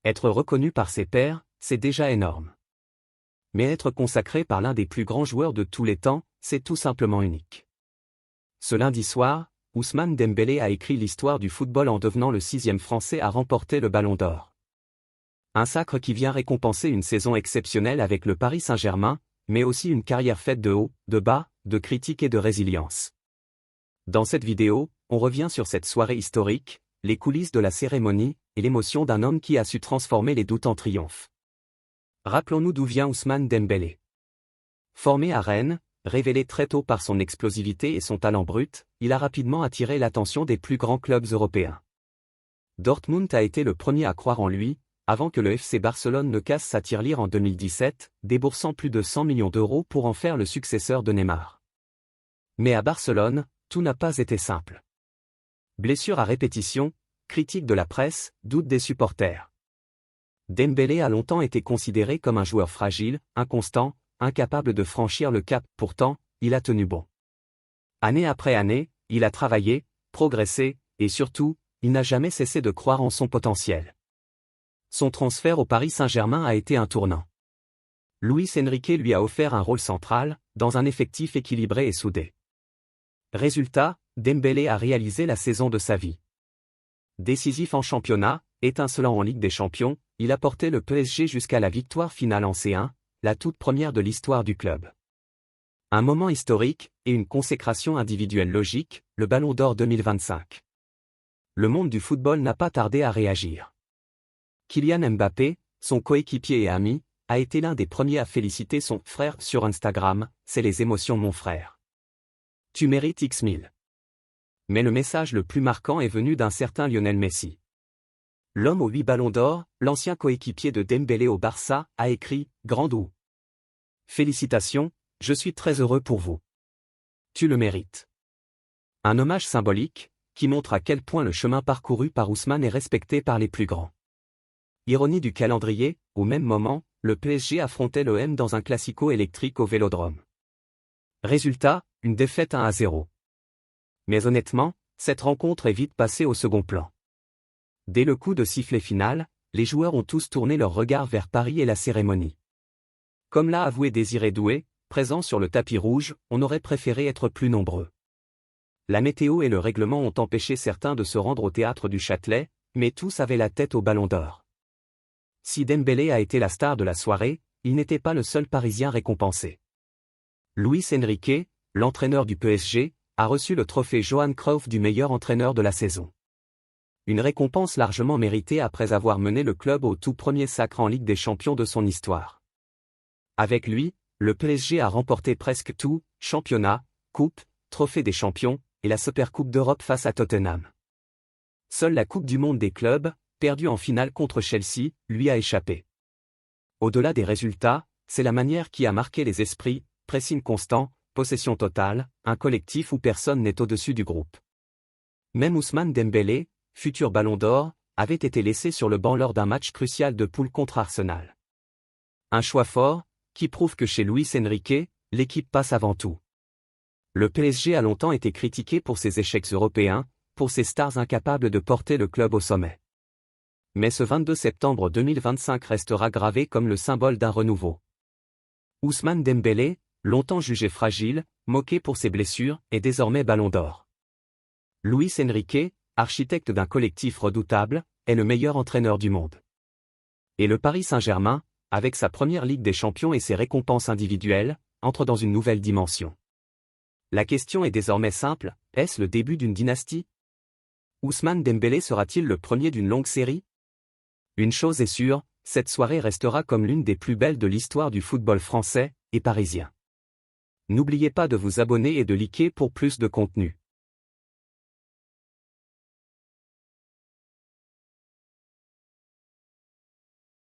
Être reconnu par ses pairs, c'est déjà énorme. Mais être consacré par l'un des plus grands joueurs de tous les temps, c'est tout simplement unique. Ce lundi soir, Ousmane Dembélé a écrit l'histoire du football en devenant le 6e Français à remporter le Ballon d'Or. Un sacre qui vient récompenser une saison exceptionnelle avec le Paris Saint-Germain, mais aussi une carrière faite de haut, de bas, de critiques et de résilience. Dans cette vidéo, on revient sur cette soirée historique, les coulisses de la cérémonie, et l'émotion d'un homme qui a su transformer les doutes en triomphe. Rappelons-nous d'où vient Ousmane Dembélé. Formé à Rennes, révélé très tôt par son explosivité et son talent brut, il a rapidement attiré l'attention des plus grands clubs européens. Dortmund a été le premier à croire en lui, avant que le FC Barcelone ne casse sa tirelire en 2017, déboursant plus de 100 millions d'euros pour en faire le successeur de Neymar. Mais à Barcelone, tout n'a pas été simple. Blessures à répétition, critiques de la presse, doutes des supporters. Dembélé a longtemps été considéré comme un joueur fragile, inconstant, incapable de franchir le cap, pourtant, il a tenu bon. Année après année, il a travaillé, progressé, et surtout, il n'a jamais cessé de croire en son potentiel. Son transfert au Paris Saint-Germain a été un tournant. Luis Enrique lui a offert un rôle central, dans un effectif équilibré et soudé. Résultat, Dembélé a réalisé la saison de sa vie. Décisif en championnat, étincelant en Ligue des Champions, il a porté le PSG jusqu'à la victoire finale en C1, la toute première de l'histoire du club. Un moment historique, et une consécration individuelle logique, le Ballon d'Or 2025. Le monde du football n'a pas tardé à réagir. Kylian Mbappé, son coéquipier et ami, a été l'un des premiers à féliciter son « frère » sur Instagram, « C'est les émotions mon frère. Tu mérites X 1000. » Mais le message le plus marquant est venu d'un certain Lionel Messi. L'homme aux 8 ballons d'or, l'ancien coéquipier de Dembélé au Barça, a écrit « Grandou. Félicitations, je suis très heureux pour vous. Tu le mérites. » Un hommage symbolique, qui montre à quel point le chemin parcouru par Ousmane est respecté par les plus grands. Ironie du calendrier, au même moment, le PSG affrontait l'OM dans un classico électrique au Vélodrome. Résultat, une défaite 1-0. Mais honnêtement, cette rencontre est vite passée au second plan. Dès le coup de sifflet final, les joueurs ont tous tourné leur regard vers Paris et la cérémonie. Comme l'a avoué Désiré Doué, présent sur le tapis rouge, on aurait préféré être plus nombreux. La météo et le règlement ont empêché certains de se rendre au théâtre du Châtelet, mais tous avaient la tête au Ballon d'Or. Si Dembélé a été la star de la soirée, il n'était pas le seul Parisien récompensé. Luis Enrique, l'entraîneur du PSG, a reçu le trophée Johan Cruyff du meilleur entraîneur de la saison. Une récompense largement méritée après avoir mené le club au tout premier sacre en Ligue des Champions de son histoire. Avec lui, le PSG a remporté presque tout, championnat, coupe, trophée des champions, et la Supercoupe d'Europe face à Tottenham. Seule la Coupe du Monde des clubs, perdue en finale contre Chelsea, lui a échappé. Au-delà des résultats, c'est la manière qui a marqué les esprits, pressing constant, possession totale, un collectif où personne n'est au-dessus du groupe. Même Ousmane Dembélé, futur Ballon d'Or, avait été laissé sur le banc lors d'un match crucial de poule contre Arsenal. Un choix fort, qui prouve que chez Luis Enrique, l'équipe passe avant tout. Le PSG a longtemps été critiqué pour ses échecs européens, pour ses stars incapables de porter le club au sommet. Mais ce 22 septembre 2025 restera gravé comme le symbole d'un renouveau. Ousmane Dembélé, longtemps jugé fragile, moqué pour ses blessures, est désormais Ballon d'Or. Luis Enrique, architecte d'un collectif redoutable, est le meilleur entraîneur du monde. Et le Paris Saint-Germain, avec sa première Ligue des Champions et ses récompenses individuelles, entre dans une nouvelle dimension. La question est désormais simple, est-ce le début d'une dynastie? Ousmane Dembélé sera-t-il le premier d'une longue série? Une chose est sûre, cette soirée restera comme l'une des plus belles de l'histoire du football français et parisien. N'oubliez pas de vous abonner et de liker pour plus de contenu.